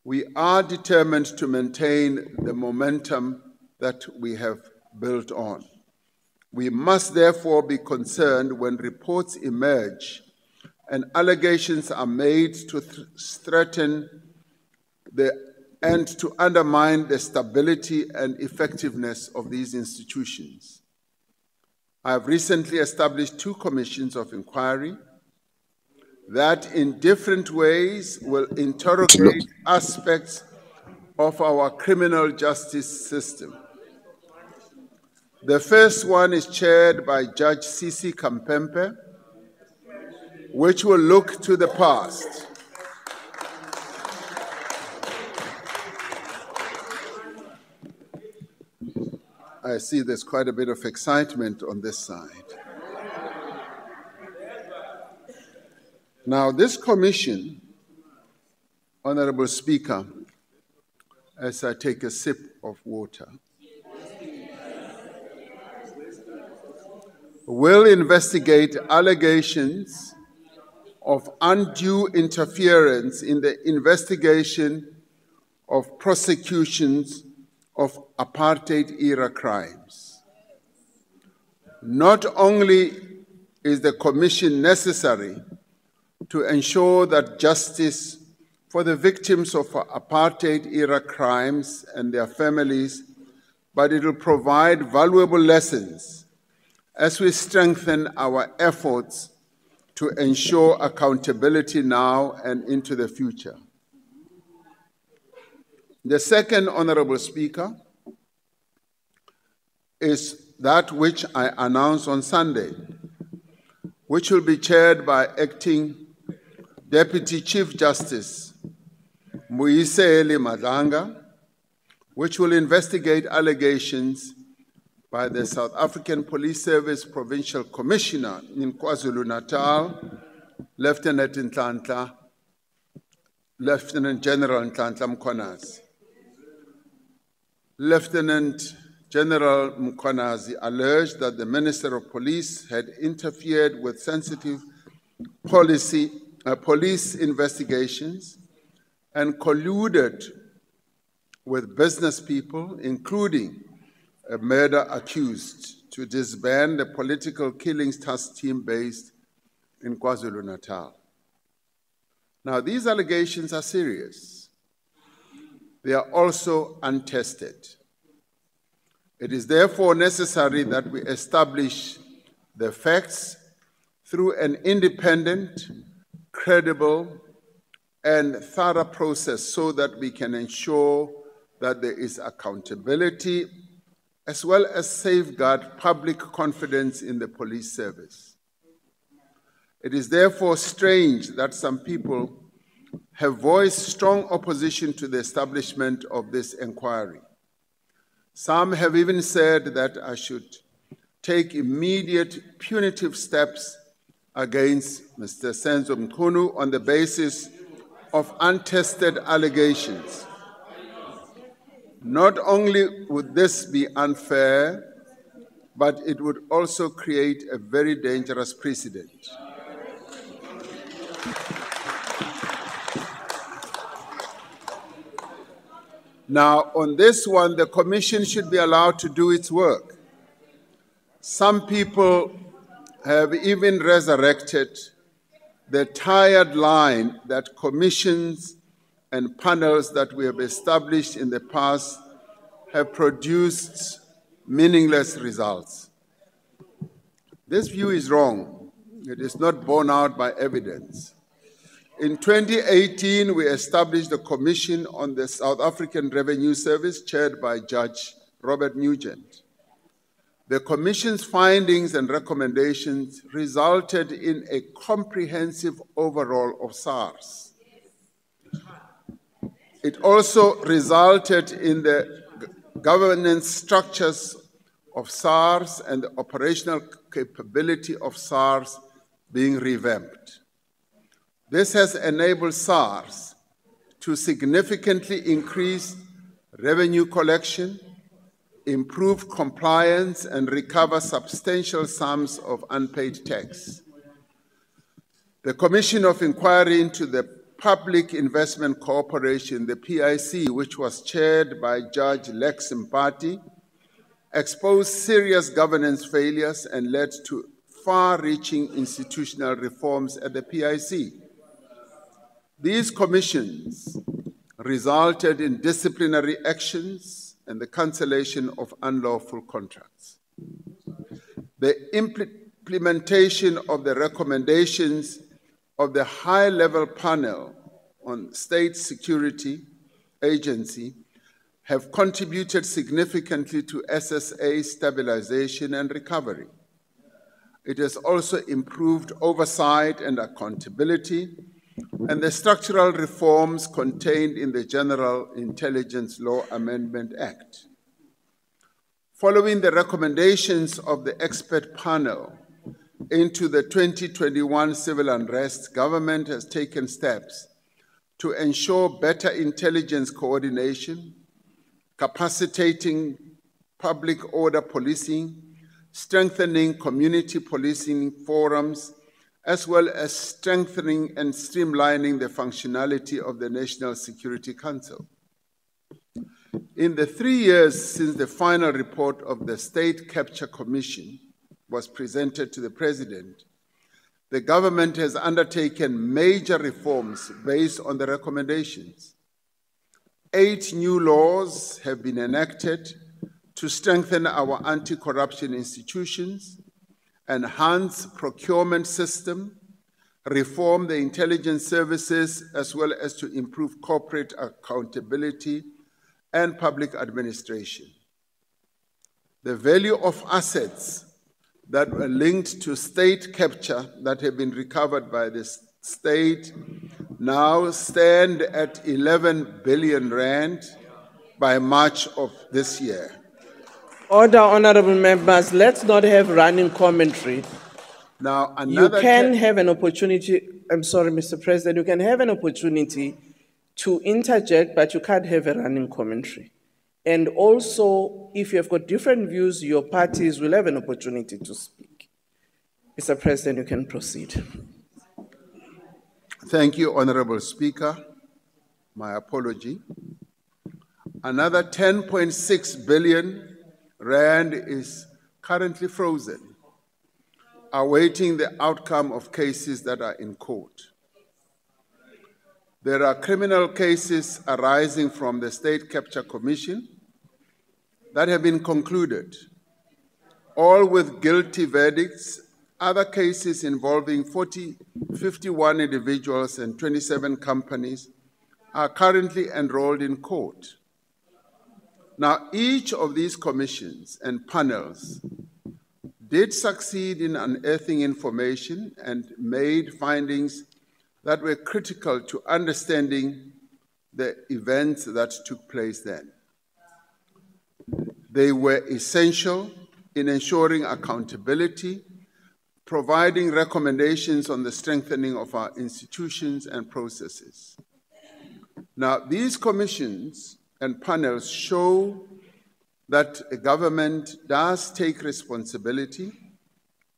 We are determined to maintain the momentum that we have built on. We must therefore be concerned when reports emerge and allegations are made to threaten and to undermine the stability and effectiveness of these institutions. I have recently established 2 commissions of inquiry that in different ways will interrogate aspects of our criminal justice system. The first one is chaired by Judge Sisi Kampempe, which will look to the past. I see there's quite a bit of excitement on this side. Now, this commission, Honorable Speaker, as I take a sip of water, will investigate allegations of undue interference in the investigation of prosecutions of apartheid-era crimes. Not only is the commission necessary to ensure that justice for the victims of apartheid-era crimes and their families, but it will provide valuable lessons as we strengthen our efforts to ensure accountability now and into the future. The second, Honorable Speaker, is that which I announced on Sunday, which will be chaired by Acting Deputy Chief Justice Mbuyiseli Madlanga, which will investigate allegations by the South African Police Service Provincial Commissioner in KwaZulu-Natal, Lieutenant General Nhlanhla Mkhwanazi. Lieutenant General Mkhwanazi alleged that the Minister of Police had interfered with sensitive police investigations and colluded with business people, including a murder accused, to disband the political killings task team based in KwaZulu-Natal. Now, these allegations are serious. They are also untested. It is therefore necessary that we establish the facts through an independent, credible, and thorough process so that we can ensure that there is accountability as well as safeguard public confidence in the police service. It is therefore strange that some people have voiced strong opposition to the establishment of this inquiry. Some have even said that I should take immediate punitive steps against Mr. Senzo Mchunu on the basis of untested allegations. Not only would this be unfair, but it would also create a very dangerous precedent. Now, on this one, the Commission should be allowed to do its work. Some people have even resurrected the tired line that commissions and panels that we have established in the past have produced meaningless results. This view is wrong. It is not borne out by evidence. In 2018, we established a commission on the South African Revenue Service chaired by Judge Robert Nugent. The commission's findings and recommendations resulted in a comprehensive overhaul of SARS. It also resulted in the governance structures of SARS and the operational capability of SARS being revamped. This has enabled SARS to significantly increase revenue collection, improve compliance, and recover substantial sums of unpaid tax. The Commission of Inquiry into the Public Investment Corporation, the PIC, which was chaired by Judge Lex Mpati, exposed serious governance failures and led to far-reaching institutional reforms at the PIC. These commissions resulted in disciplinary actions and the cancellation of unlawful contracts. The implementation of the recommendations of the high-level panel on state security agency have contributed significantly to SSA stabilization and recovery. It has also improved oversight and accountability, and the structural reforms contained in the General Intelligence Law Amendment Act. Following the recommendations of the expert panel into the 2021 civil unrest, government has taken steps to ensure better intelligence coordination, capacitating public order policing, strengthening community policing forums, as well as strengthening and streamlining the functionality of the National Security Council. In the 3 years since the final report of the State Capture Commission was presented to the President, the government has undertaken major reforms based on the recommendations. 8 new laws have been enacted to strengthen our anti-corruption institutions, enhance procurement system, reform the intelligence services, as well as to improve corporate accountability and public administration. The value of assets that were linked to state capture that have been recovered by the state now stand at 11 billion rand by March of this year. Order, honorable members, let's not have running commentary. Now, you can have an opportunity, I'm sorry, Mr. President, you can have an opportunity to interject, but you can't have a running commentary. And also, if you have got different views, your parties will have an opportunity to speak. Mr. President, you can proceed. Thank you, Honorable Speaker. My apology. Another 10.6 billion rand is currently frozen, awaiting the outcome of cases that are in court. There are criminal cases arising from the State Capture Commission that have been concluded, all with guilty verdicts. Other cases involving 51 individuals and 27 companies are currently enrolled in court. Now, each of these commissions and panels did succeed in unearthing information and made findings that were critical to understanding the events that took place then. They were essential in ensuring accountability, providing recommendations on the strengthening of our institutions and processes. Now, these commissions and panels show that a government does take responsibility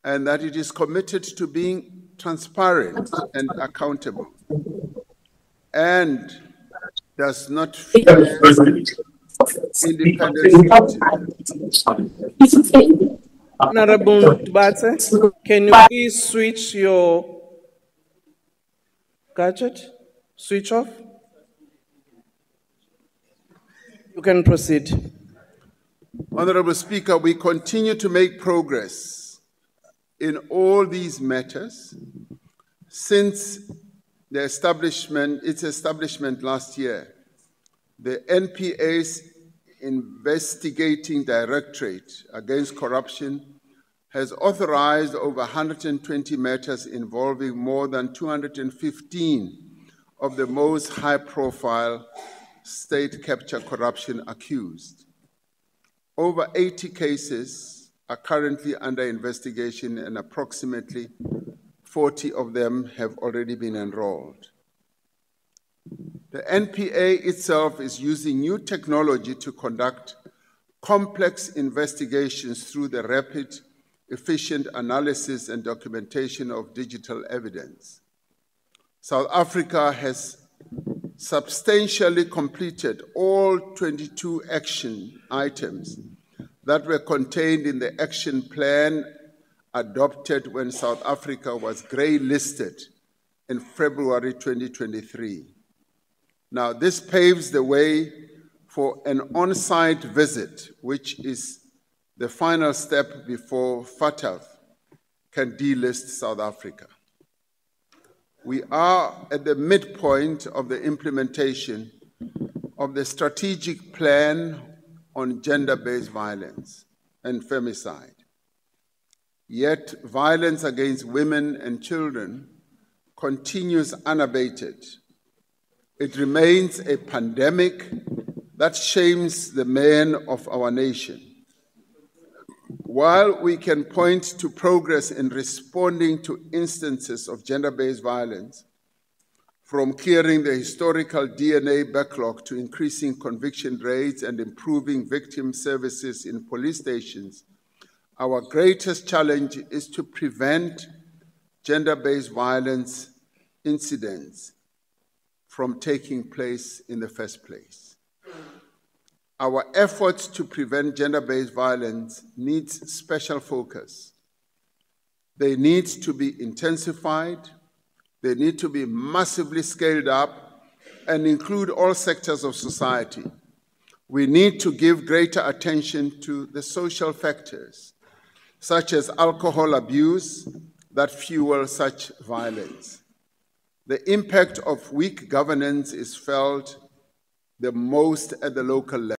and that it is committed to being transparent and accountable and does not fear independent scrutiny. Honorable Dubate, can you please switch your gadget? Switch off? You can proceed. Honorable Speaker, we continue to make progress in all these matters since its establishment last year. The NPA's Investigating Directorate Against Corruption has authorized over 120 matters involving more than 215 of the most high-profile state capture corruption accused. Over 80 cases are currently under investigation and approximately 40 of them have already been enrolled. The NPA itself is using new technology to conduct complex investigations through the rapid, efficient analysis and documentation of digital evidence. South Africa has substantially completed all 22 action items that were contained in the action plan adopted when South Africa was grey-listed in February 2023. Now, this paves the way for an on-site visit, which is the final step before FATF can delist South Africa. We are at the midpoint of the implementation of the strategic plan on gender-based violence and femicide. Yet violence against women and children continues unabated. It remains a pandemic that shames the men of our nation. While we can point to progress in responding to instances of gender-based violence, from clearing the historical DNA backlog to increasing conviction rates and improving victim services in police stations, our greatest challenge is to prevent gender-based violence incidents from taking place in the first place. Our efforts to prevent gender-based violence needs special focus. They need to be intensified, they need to be massively scaled up and include all sectors of society. We need to give greater attention to the social factors, such as alcohol abuse, that fuel such violence. The impact of weak governance is felt the most at the local level.